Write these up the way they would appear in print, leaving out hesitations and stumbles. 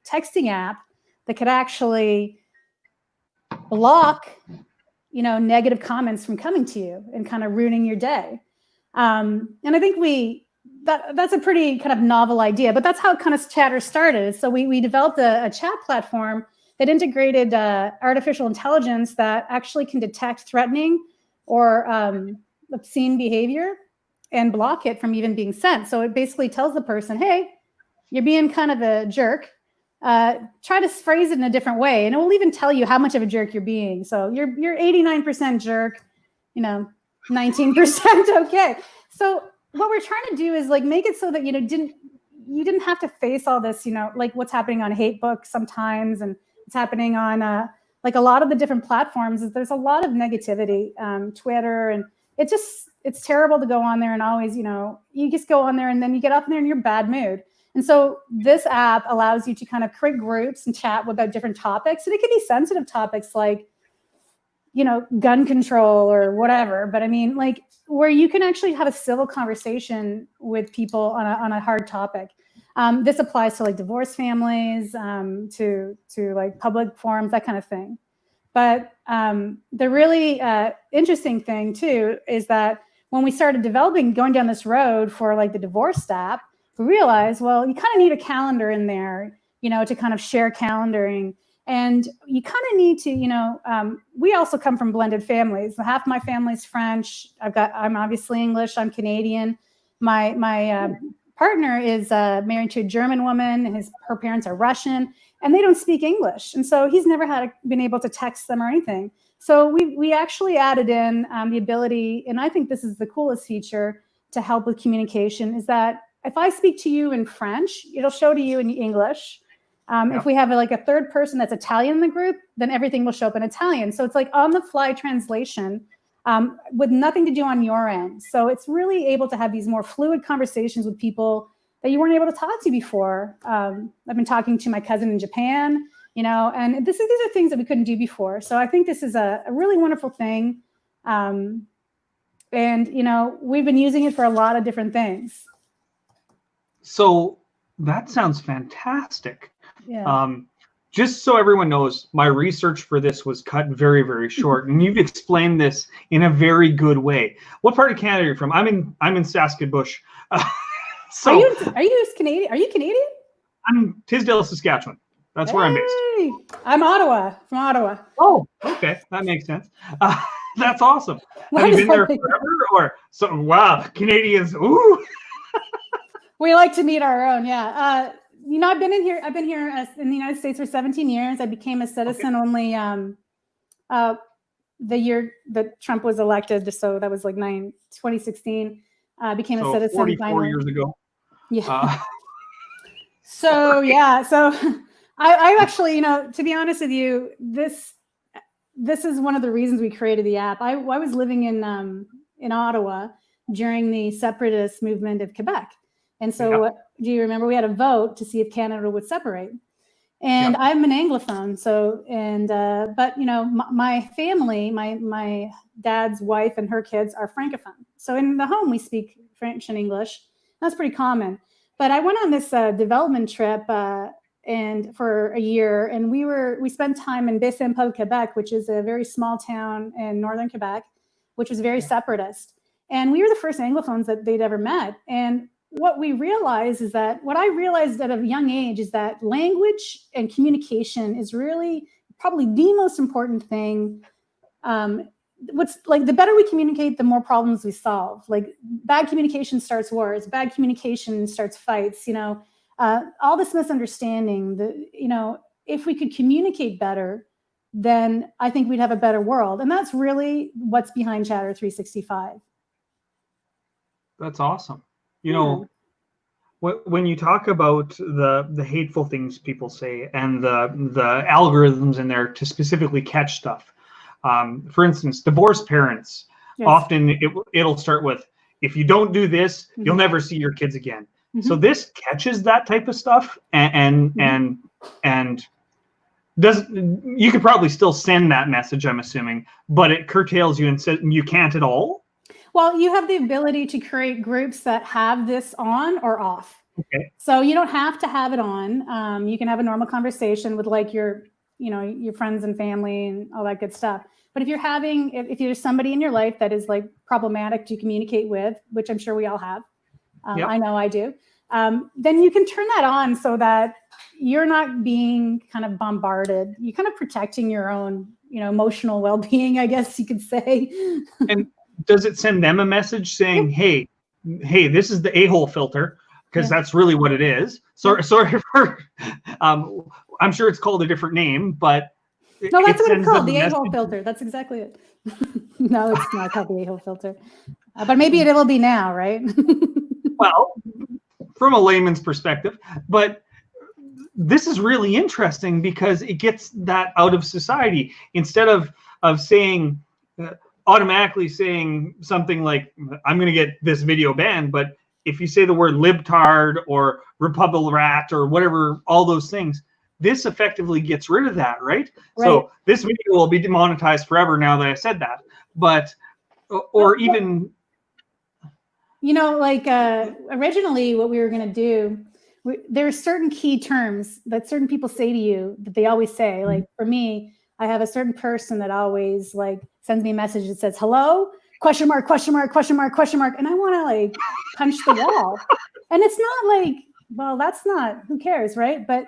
texting app that could actually block, negative comments from coming to you and kind of ruining your day. And I think that's a pretty kind of novel idea, but that's how kind of Chatter started. So we developed a chat platform that integrated artificial intelligence that actually can detect threatening or obscene behavior and block it from even being sent. So it basically tells the person, hey, you're being kind of a jerk. Try to phrase it in a different way. And it will even tell you how much of a jerk you're being. So you're 89% jerk, 19% okay. So what we're trying to do is like make it so that you didn't have to face all this, like what's happening on hate books sometimes, and it's happening on like a lot of the different platforms. Is there's a lot of negativity, Twitter, and it's terrible to go on there and always, you just go on there and then you get up there in your bad mood. And so this app allows you to kind of create groups and chat about different topics. And it can be sensitive topics like, gun control or whatever. But I mean, like where you can actually have a civil conversation with people on a hard topic. This applies to like divorced families, to like public forums, that kind of thing. But the really interesting thing too is that when we started going down this road for like the divorce app, we realized, well, you kind of need a calendar in there, to kind of share calendaring. And you kind of need to, we also come from blended families. Half my family's French. I'm obviously English. I'm Canadian. My partner is married to a German woman. Her parents are Russian, and they don't speak English. And so he's never been able to text them or anything. So we actually added in the ability, and I think this is the coolest feature to help with communication, is that if I speak to you in French, it'll show to you in English. If we have a third person that's Italian in the group, then everything will show up in Italian. So it's like on the fly translation with nothing to do on your end. So it's really able to have these more fluid conversations with people that you weren't able to talk to before. I've been talking to my cousin in Japan, and these are things that we couldn't do before. So I think this is a really wonderful thing. And, we've been using it for a lot of different things. So that sounds fantastic. Yeah. Just so everyone knows, my research for this was cut very, very short, and you've explained this in a very good way. What part of Canada are you from? I'm in Saskatchewan. So are you Canadian? Are you Canadian? I'm Tisdale, Saskatchewan. That's where I'm based. I'm from Ottawa. Oh, okay, that makes sense. That's awesome. Have you been there forever, or so? Wow, Canadians. Ooh. We like to meet our own. Yeah. I've been here in the United States for 17 years. I became a citizen only the year that Trump was elected. So that was like 2016. Became a citizen 44 years ago. Yeah. So I actually, to be honest with you, this is one of the reasons we created the app. I was living in Ottawa during the separatist movement of Quebec. And so do you remember we had a vote to see if Canada would separate? And I'm an Anglophone. So, but my family, my dad's wife and her kids are Francophone. So in the home, we speak French and English. That's pretty common. But I went on this development trip and for a year, and we spent time in Baie-Saint-Paul, Quebec, which is a very small town in northern Quebec, which was very separatist. And we were the first Anglophones that they'd ever met. And what I realized at a young age is that language and communication is really probably the most important thing. The better we communicate, the more problems we solve. Like bad communication starts wars, bad communication starts fights, all this misunderstanding, if we could communicate better, then I think we'd have a better world. And that's really what's behind Chatter 365. That's awesome. When you talk about the hateful things people say and the algorithms in there to specifically catch stuff, for instance, divorced parents, often it'll start with, if you don't do this, you'll never see your kids again. So this catches that type of stuff and does, you could probably still send that message, I'm assuming, but it curtails you and says you can't at all. Well, you have the ability to create groups that have this on or off. Okay. So you don't have to have it on. You can have a normal conversation with like your friends and family and all that good stuff. But if there's somebody in your life that is like problematic to communicate with, which I'm sure we all have, I know I do, then you can turn that on so that you're not being kind of bombarded. You're kind of protecting your own, emotional well-being, I guess you could say. And does it send them a message saying, hey, this is the a-hole filter? Because that's really what it is. Sorry for, I'm sure it's called a different name, but no, that's what it's called, the a-hole filter. That's exactly it. No, it's not called the a-hole filter, but maybe it will be now, right? Well, from a layman's perspective, but this is really interesting because it gets that out of society instead of saying automatically saying something like, I'm going to get this video banned, but if you say the word libtard or republic rat or whatever, all those things, this effectively gets rid of that, right? So this video will be demonetized forever now that I said that. But, or even... like originally what we were going to do, there are certain key terms that certain people say to you that they always say. Like for me, I have a certain person that always like sends me a message that says, hello, question mark, question mark, question mark, question mark. And I want to like punch the wall. And it's not like, well, that's not, who cares, right? But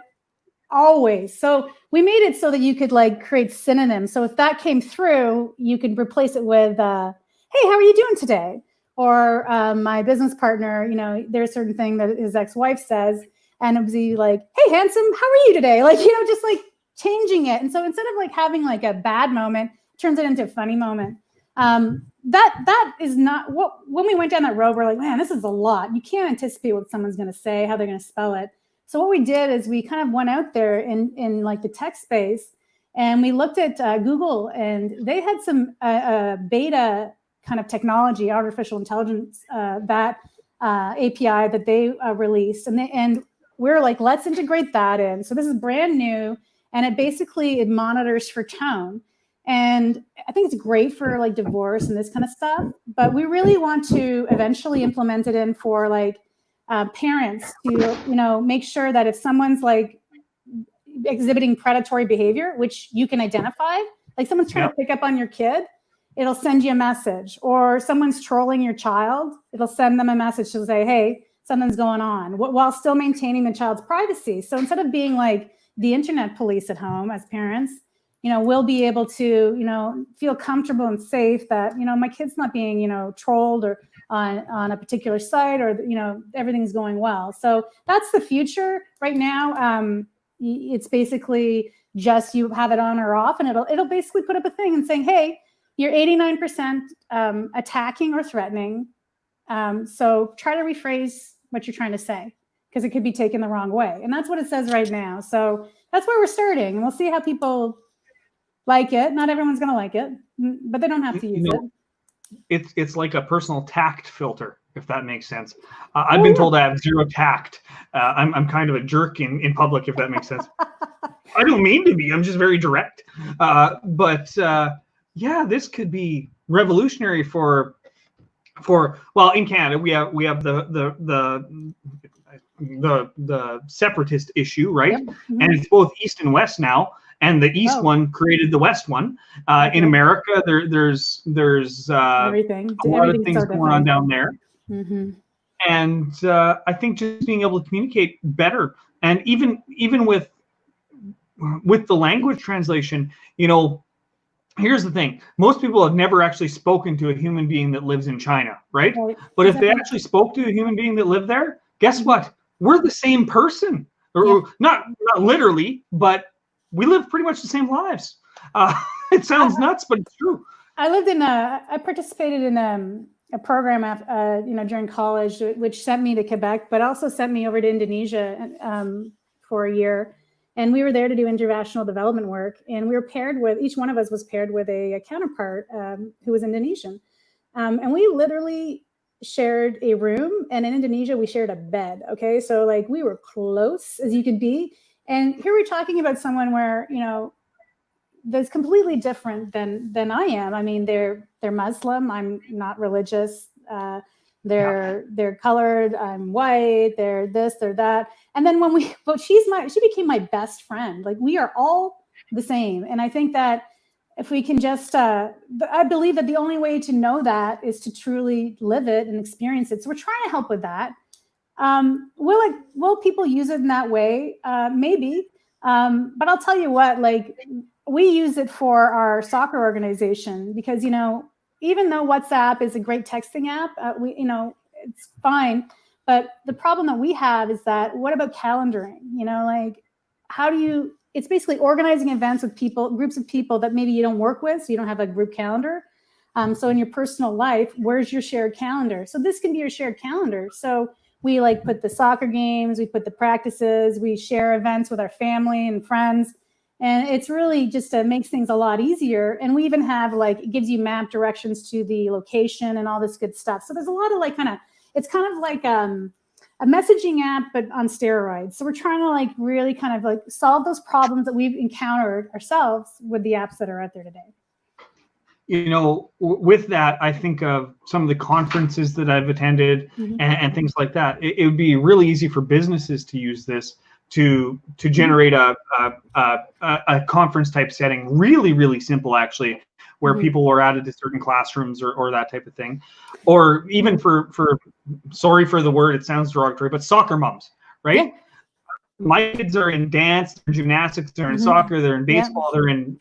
always. So we made it so that you could like create synonyms. So if that came through, you could replace it with, hey, how are you doing today? Or my business partner, there's a certain thing that his ex-wife says, and it would be like, hey, handsome, how are you today? Like, just like changing it. And so instead of like having like a bad moment, turns it into a funny moment. That is not what, when we went down that road, we're like, man, this is a lot. You can't anticipate what someone's going to say, how they're going to spell it. So what we did is we kind of went out there in like the tech space, and we looked at Google, and they had some beta kind of technology, artificial intelligence, that API that they released, and we're like, let's integrate that in. So this is brand new, and it monitors for tone. And I think it's great for like divorce and this kind of stuff, but we really want to eventually implement it in for like parents to, make sure that if someone's like exhibiting predatory behavior, which you can identify, like someone's trying to pick up on your kid, it'll send you a message. Or someone's trolling your child, it'll send them a message to say, hey, something's going on, while still maintaining the child's privacy. So instead of being like the internet police at home as parents, we'll be able to, feel comfortable and safe that, my kid's not being, trolled or on a particular site, or, everything's going well. So that's the future right now. It's basically just you have it on or off, and it'll basically put up a thing and saying, hey, you're 89% attacking or threatening. So try to rephrase what you're trying to say, because it could be taken the wrong way. And that's what it says right now. So that's where we're starting, and we'll see how people like it. Not everyone's going to like it, but they don't have to use it. It's like a personal tact filter, if that makes sense. I've been told I have zero tact. I'm kind of a jerk in public, if that makes sense. I don't mean to be. I'm just very direct. But this could be revolutionary for well, in Canada we have the separatist issue, right? Yep. Mm-hmm. And it's both East and West now. And the East one created the West one. In America, there's everything. A lot of things going on down there. Mm-hmm. And I think just being able to communicate better, and even with the language translation, here's the thing: most people have never actually spoken to a human being that lives in China, right? But if they actually spoke to a human being that lived there, guess what? We're the same person, or not literally, but we live pretty much the same lives. It sounds nuts, but it's true. I participated in a program during college, which sent me to Quebec, but also sent me over to Indonesia for a year. And we were there to do international development work. And we were each one of us was paired with a counterpart who was Indonesian. And we literally shared a room. And in Indonesia, we shared a bed. Okay. So like we were close as you could be. And here we're talking about someone where, that's completely different than I am. I mean, they're Muslim. I'm not religious. they're colored, I'm white, they're this, they're that. And then she became my best friend. Like, we are all the same. And I think that if we can just, I believe that the only way to know that is to truly live it and experience it. So we're trying to help with that. Will people use it in that way? Maybe. But I'll tell you what, like, we use it for our soccer organization because, even though WhatsApp is a great texting app, it's fine. But the problem that we have is that, what about calendaring? Like, it's basically organizing events with groups of people that maybe you don't work with, so you don't have a group calendar. So in your personal life, where's your shared calendar? So this can be your shared calendar. So we put the soccer games, we put the practices, we share events with our family and friends. And it's really just makes things a lot easier. And we even have it gives you map directions to the location and all this good stuff. So there's a lot of it's kind of like a messaging app, but on steroids. So we're trying to really kind of solve those problems that we've encountered ourselves with the apps that are out there today. With that, I think of some of the conferences that I've attended and things like that. It would be really easy for businesses to use this to generate a conference type setting, really, really simple actually, where people are added to certain classrooms or that type of thing. Or even for sorry for the word, it sounds derogatory, but soccer moms, right? Yeah. My kids are in dance, they're in gymnastics, they're in soccer, they're in baseball, they're in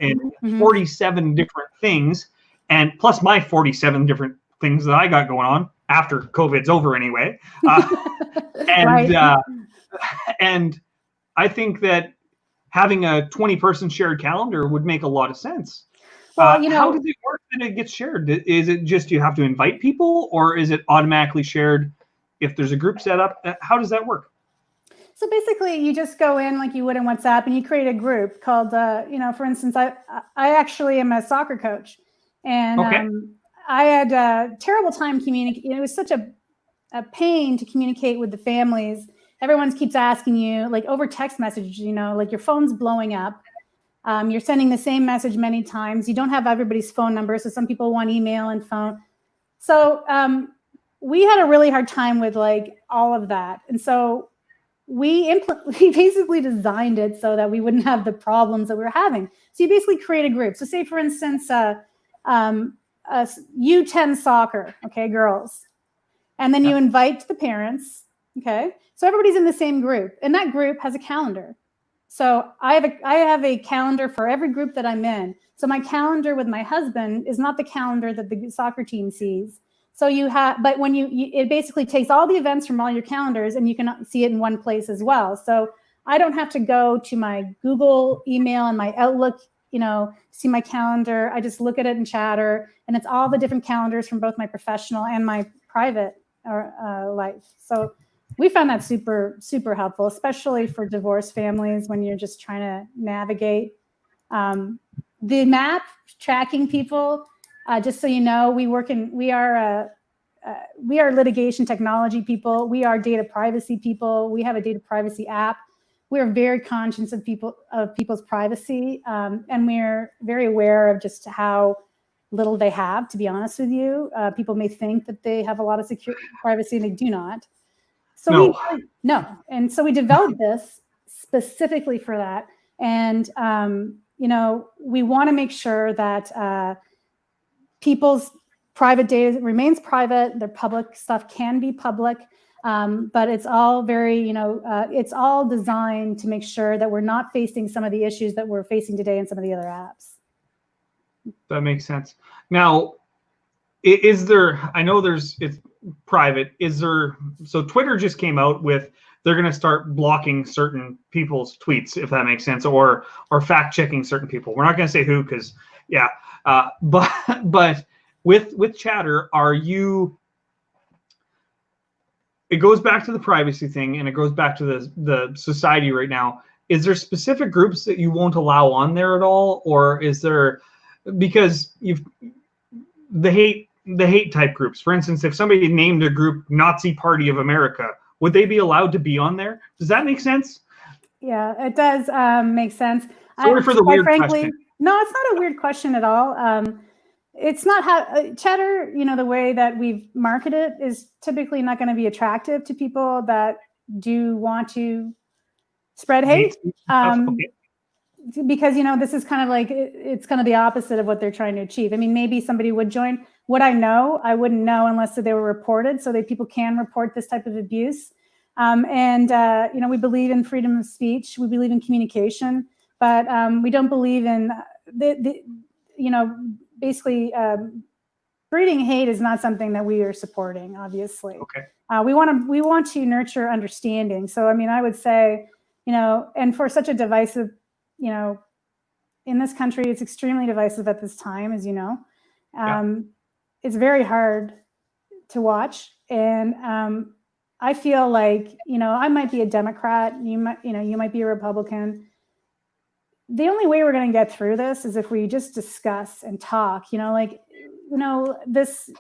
47 different things. And plus my 47 different things that I got going on after COVID's over anyway. And I think that having a 20-person shared calendar would make a lot of sense. Well, how does it work that it gets shared? Is it just you have to invite people, or is it automatically shared if there's a group set up? How does that work? So basically, you just go in like you would in WhatsApp, and you create a group called, for instance, I actually am a soccer coach, and I had a terrible time communicating. It was such a pain to communicate with the families. Everyone keeps asking you, over text messages, your phone's blowing up. You're sending the same message many times. You don't have everybody's phone number, so some people want email and phone. So we had a really hard time with all of that, and so we basically designed it so that we wouldn't have the problems that we were having. So you basically create a group. So say, for instance, U10 soccer, okay, girls, and then you invite the parents, okay. So everybody's in the same group, and that group has a calendar. So I have a calendar for every group that I'm in. So my calendar with my husband is not the calendar that the soccer team sees. So but when it basically takes all the events from all your calendars, and you can see it in one place as well. So I don't have to go to my Google email and my Outlook, see my calendar. I just look at it in Chatter, and it's all the different calendars from both my professional and my private life. So we found that super, super helpful, especially for divorced families when you're just trying to navigate. The map tracking people, just so you know, we are litigation technology people. We are data privacy people. We have a data privacy app. We are very conscious of people's privacy, and we're very aware of just how little they have, to be honest with you. People may think that they have a lot of secure privacy, and they do not. So and so we developed this specifically for that. And, we want to make sure that people's private data remains private. Their public stuff can be public, but it's all very, it's all designed to make sure that we're not facing some of the issues that we're facing today in some of the other apps. That makes sense. Now, is there, I know it's private, so Twitter just came out with, they're going to start blocking certain people's tweets, if that makes sense, or fact checking certain people. We're not going to say who, because but with Chatter, it goes back to the privacy thing, and it goes back to the society right now. Is there specific groups that you won't allow on there at all, or is there, because the hate type groups, for instance, if somebody named a group Nazi Party of America, would they be allowed to be on there? Does that make sense? Yeah, it does make sense. Sorry for the weird question. No, it's not a weird question at all. it's not how cheddar, the way that we've marketed it is typically not going to be attractive to people that do want to spread hate. Because, this is kind of like, it's kind of the opposite of what they're trying to achieve. I mean, maybe somebody would join. What I know, I wouldn't know unless they were reported, so that people can report this type of abuse. We believe in freedom of speech. We believe in communication, but we don't believe in basically breeding hate is not something that we are supporting, obviously. Okay. We want to nurture understanding. So, I mean, I would say, and for such a divisive, in this country, it's extremely divisive at this time, as you know. It's very hard to watch. And I feel like, I might be a Democrat, you might be a Republican. The only way we're going to get through this is if we just discuss and talk, this,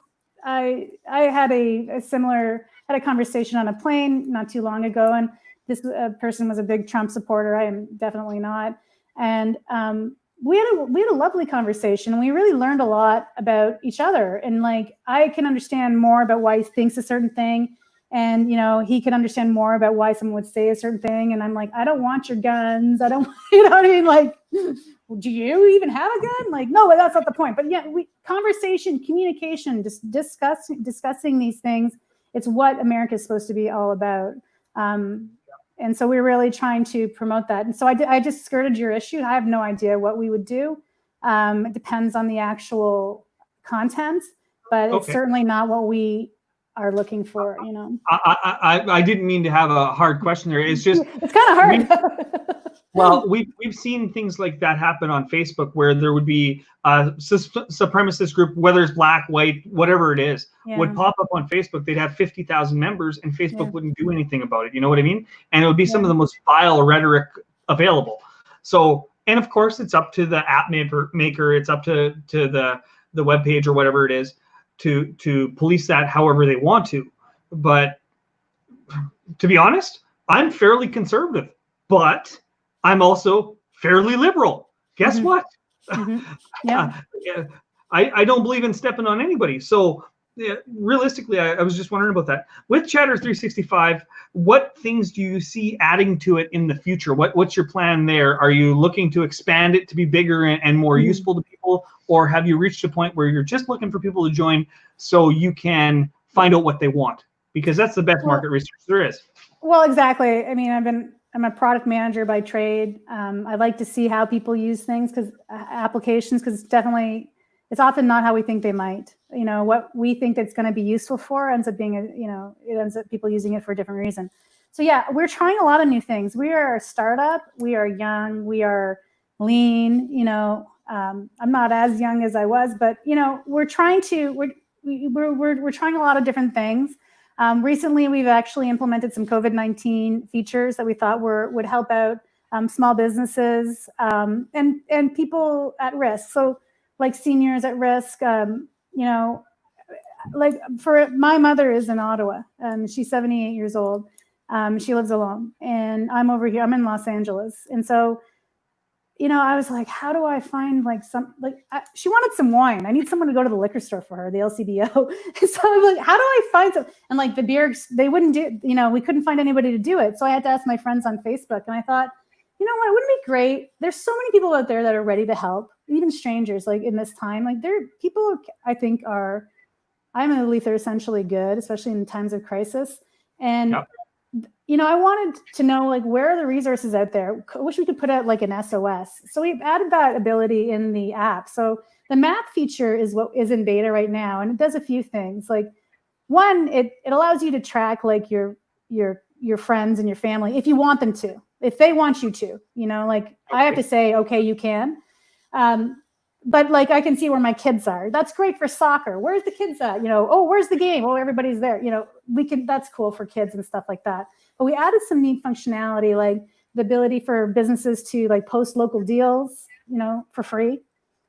I had had a conversation on a plane not too long ago, and this person was a big Trump supporter. I am definitely not. And we had a lovely conversation. We really learned a lot about each other. And like, I can understand more about why he thinks a certain thing. And, he can understand more about why someone would say a certain thing. And I'm like, I don't want your guns. I don't, you know what I mean? Like, do you even have a gun? Like, no, that's not the point. But yeah, conversation, communication, just discussing these things. It's what America is supposed to be all about. And so we're really trying to promote that. And so I just skirted your issue. I have no idea what we would do. It depends on the actual content, but it's certainly not what we are looking for, I didn't mean to have a hard question there. It's just it's kind of hard. Well, we've seen things like that happen on Facebook, where there would be a supremacist group, whether it's black, white, whatever it is, would pop up on Facebook. They'd have 50,000 members, and Facebook wouldn't do anything about it. You know what I mean? And it would be some of the most vile rhetoric available. So, and of course, it's up to the app maker. It's up to the web page or whatever it is to police that however they want to. But to be honest, I'm fairly conservative, but I'm also fairly liberal. Guess what? Yeah. I don't believe in stepping on anybody. So realistically, I was just wondering about that. With Chatter 365, what things do you see adding to it in the future? What's your plan there? Are you looking to expand it to be bigger and more useful to people? Or have you reached a point where you're just looking for people to join so you can find out what they want? Because that's the best market research there is. Well, exactly. I mean, I'm a product manager by trade. I like to see how people use things, applications, because it's often not how we think they might. What we think that's going to be useful for ends up being, it ends up people using it for a different reason. So yeah, we're trying a lot of new things. We are a startup. We are young. We are lean. I'm not as young as I was, but we're trying a lot of different things. Recently, we've actually implemented some COVID-19 features that we thought would help out small businesses and people at risk. So, like seniors at risk. Like for my mother is in Ottawa. She's 78 years old. She lives alone, and I'm over here. I'm in Los Angeles, and so. I was like, how do I find she wanted some wine. I need someone to go to the liquor store for her, the LCBO. So I was like, how do I find some? And like the beer, they wouldn't do, we couldn't find anybody to do it. So I had to ask my friends on Facebook, and I thought, you know what, it wouldn't it be great? There's so many people out there that are ready to help, even strangers, like in this time, like people I think I'm going to believe they're essentially good, especially in times of crisis. And I wanted to know, like, where are the resources out there? I wish we could put out like an SOS. So we've added that ability in the app. So the map feature is what is in beta right now, and it does a few things. Like, one, it allows you to track like your friends and your family if you want them to, if they want you to. I have to say, okay, you can. But like, I can see where my kids are. That's great for soccer. Where's the kids at? Oh, where's the game? Oh, everybody's there. That's cool for kids and stuff like that. But we added some neat functionality, like the ability for businesses to like post local deals, for free,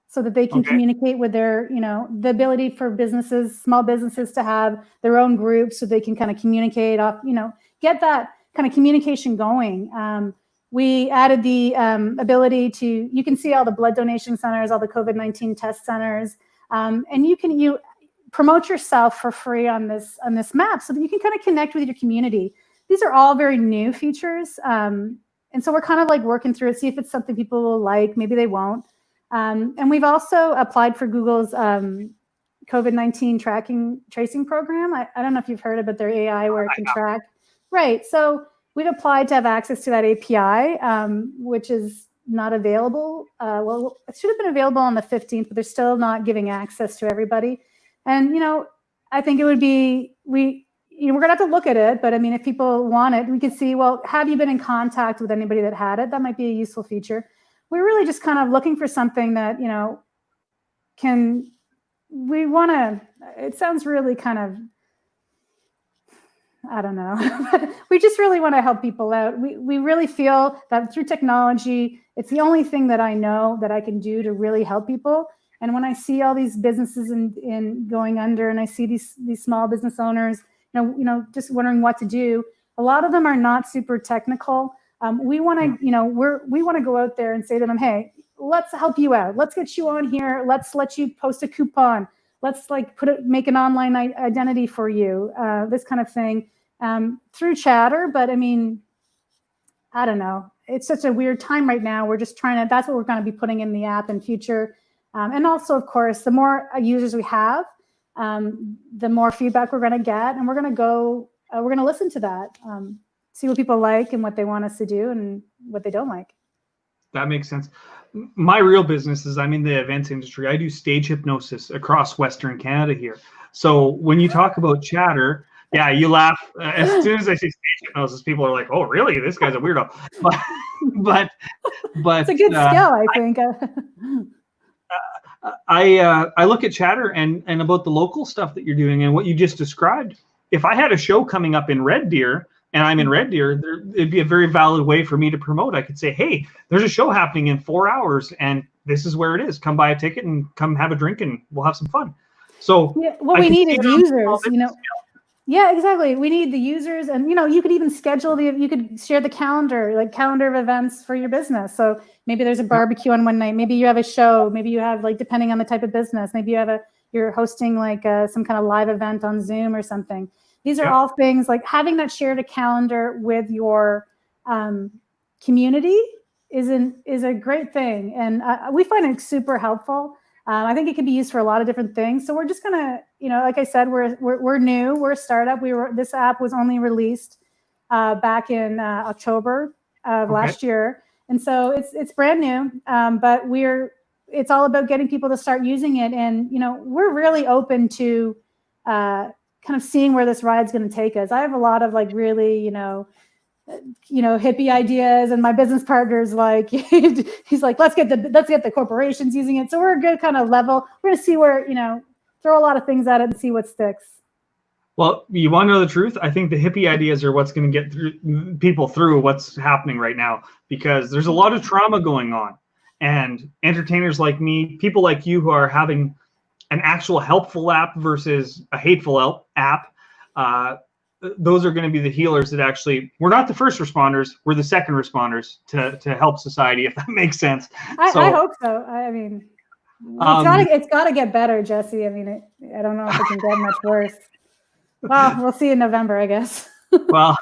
so that they can communicate with their, the ability for small businesses to have their own groups so they can kind of communicate off, get that kind of communication going. We added the ability you can see all the blood donation centers, all the COVID-19 test centers. And you promote yourself for free on this map so that you can kind of connect with your community. These are all very new features. And so we're kind of like working through it, see if it's something people will like, maybe they won't. And we've also applied for Google's COVID-19 tracing program. I don't know if you've heard about their AI where it can track. Right. So we've applied to have access to that API, which is not available. Well, it should have been available on the 15th, but they're still not giving access to everybody. And, I think it would be, we're going to have to look at it. But I mean, if people want it, we could see, well, have you been in contact with anybody that had it? That might be a useful feature. We're really just kind of looking for something that, it sounds really kind of, I don't know. We just really want to help people out. We really feel that through technology, it's the only thing that I know that I can do to really help people. And when I see all these businesses in going under, and I see these small business owners, just wondering what to do, a lot of them are not super technical. We want to, we want to go out there and say to them, hey, let's help you out. Let's get you on here. Let's let you post a coupon. Let's make an online identity for you, this kind of thing, through Chatter. But I mean, I don't know. It's such a weird time right now. We're just that's what we're going to be putting in the app in future. And also, of course, the more users we have, the more feedback we're going to get. And we're going to listen to that, see what people like and what they want us to do and what they don't like. That makes sense. My real business is I'm in the events industry. I do stage hypnosis across Western Canada here. So when you talk about Chatter, yeah, you laugh. As soon as I say stage hypnosis, people are like, "Oh, really? This guy's a weirdo." But it's a good skill, I think. I look at Chatter and about the local stuff that you're doing and what you just described. If I had a show coming up in Red Deer, and I'm in Red Deer, it'd be a very valid way for me to promote. I could say, hey, there's a show happening in 4 hours, and this is where it is. Come buy a ticket and come have a drink, and we'll have some fun. So yeah, what we need is users, Yeah, exactly. We need the users, and you could even schedule you could share the calendar of events for your business. So maybe there's a barbecue on one night. Maybe you have a show. Maybe you have depending on the type of business. Maybe you're hosting some kind of live event on Zoom or something. These are all things like having that shared calendar with your community is a great thing, and we find it super helpful. I think it can be used for a lot of different things. So we're just gonna, like I said, we're new, we're a startup. This app was only released back in October of last year, and so it's brand new. But it's all about getting people to start using it, and we're really open to kind of seeing where this ride's going to take us. I have a lot of really, hippie ideas, and my business partner's he's like, let's get the corporations using it. So we're a good kind of level. We're going to see where, throw a lot of things at it and see what sticks. Well, you want to know the truth? I think the hippie ideas are what's going to get people through what's happening right now, because there's a lot of trauma going on, and entertainers like me, people like you who are having an actual helpful app versus a hateful app, those are going to be the healers that actually, we're not the first responders, we're the second responders to help society, if that makes sense. I hope so. I mean, it's got to get better, Jesse. I mean, I don't know if it can get much worse. Well, we'll see in November, I guess. Well,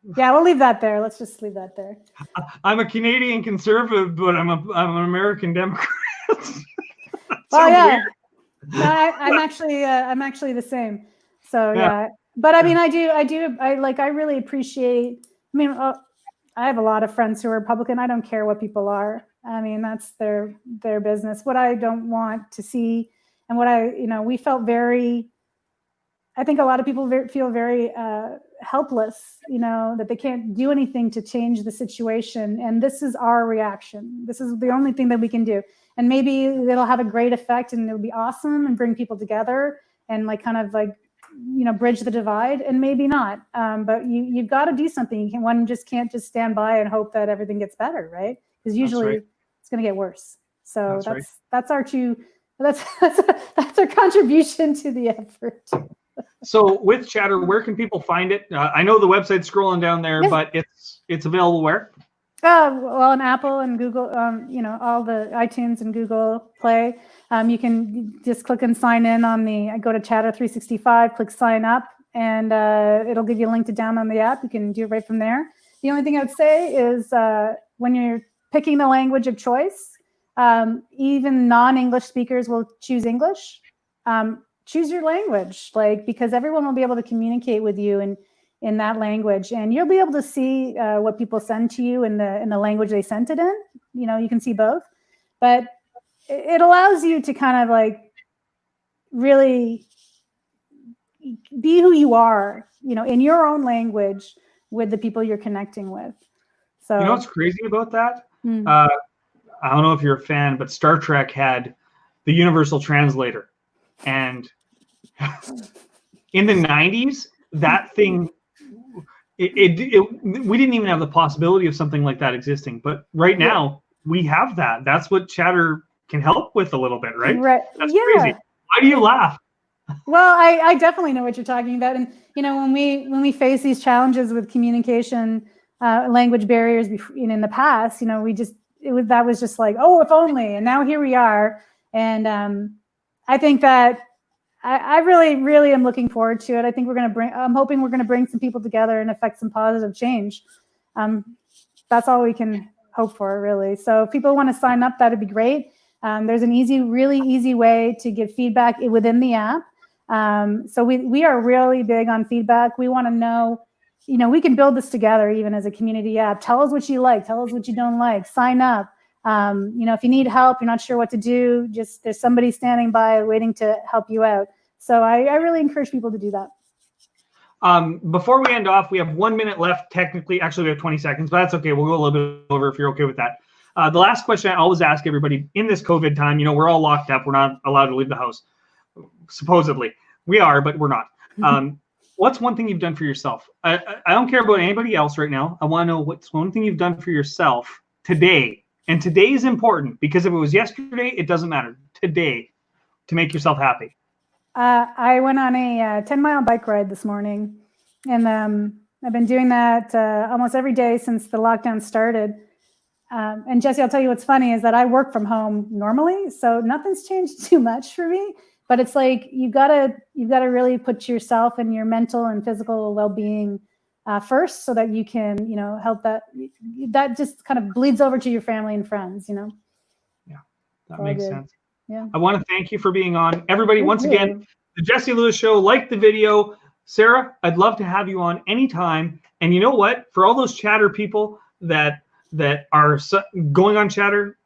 yeah, we'll leave that there. Let's just leave that there. I'm a Canadian conservative, but I'm an American Democrat. Well, yeah, I'm actually the same. So yeah, but I mean, I really appreciate. I mean, I have a lot of friends who are Republican. I don't care what people are. I mean, that's their business. What I don't want to see, and what we felt very. I think a lot of people feel very helpless, that they can't do anything to change the situation. And this is our reaction. This is the only thing that we can do. And maybe it'll have a great effect and it'll be awesome and bring people together and bridge the divide, and maybe not. But you've got to do something. One just can't just stand by and hope that everything gets better, right? Because usually it's going to get worse. So that's our contribution to the effort. So with Chatter, where can people find it? I know the website's scrolling down there, but it's available where? Well, on Apple and Google, all the iTunes and Google Play, you can just click and sign in on go to Chatter 365, click sign up, and it'll give you a link to download the app. You can do it right from there. The only thing I would say is when you're picking the language of choice, even non-English speakers will choose English. Choose your language, because everyone will be able to communicate with you in that language, and you'll be able to see what people send to you in the language they sent it in. You can see both, but it allows you to kind of really be who you are, in your own language with the people you're connecting with. So what's crazy about that? I don't know if you're a fan, but Star Trek had the Universal Translator, and in the 90s, that thing. We didn't even have the possibility of something like that existing, but right now we have that. That's what Chatter can help with a little bit, right? Right. That's crazy. Why do you laugh? Well, I definitely know what you're talking about, and when we face these challenges with communication, language barriers, in the past, that was just like, oh, if only, and now here we are, and I think that. I really, really am looking forward to it. I think I'm hoping we're going to bring some people together and affect some positive change. That's all we can hope for, really. So if people want to sign up, that'd be great. There's an really easy way to give feedback within the app. So we are really big on feedback. We want to know, we can build this together even as a community app. Tell us what you like. Tell us what you don't like. Sign up. If you need help, you're not sure what to do, there's somebody standing by waiting to help you out. So I really encourage people to do that. Before we end off, we have 1 minute left. Technically, actually, we have 20 seconds, but that's okay. We'll go a little bit over if you're okay with that. The last question I always ask everybody in this COVID time, we're all locked up. We're not allowed to leave the house. Supposedly. We are, but we're not. What's one thing you've done for yourself? I don't care about anybody else right now. I want to know what's one thing you've done for yourself today. And today is important, because if it was yesterday, it doesn't matter. Today, to make yourself happy. I went on a 10-mile bike ride this morning, and I've been doing that almost every day since the lockdown started. And Jesse, I'll tell you what's funny is that I work from home normally, so nothing's changed too much for me. But it's like you've got to really put yourself and your mental and physical well-being first, so that you can, help that just kind of bleeds over to your family and friends, Yeah, that all makes good. sense. Yeah. I want to thank you for being on. Everybody, once again, the Jesse Lewis Show, like the video. Sarah, I'd love to have you on anytime. And you know what? For all those Chatter people that are going on Chatter,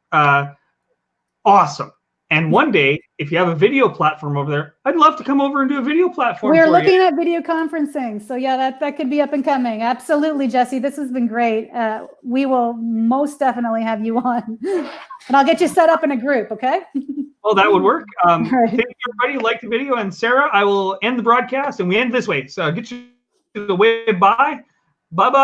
awesome. And one day, if you have a video platform over there, I'd love to come over and do a video platform. We're looking at video conferencing. So yeah, that could be up and coming. Absolutely, Jesse. This has been great. We will most definitely have you on. And I'll get you set up in a group, okay? Well, that would work. Right. Thank you, everybody. Like the video. And Sarah, I will end the broadcast, and we end this way. So get you the way. Bye. Bye-bye.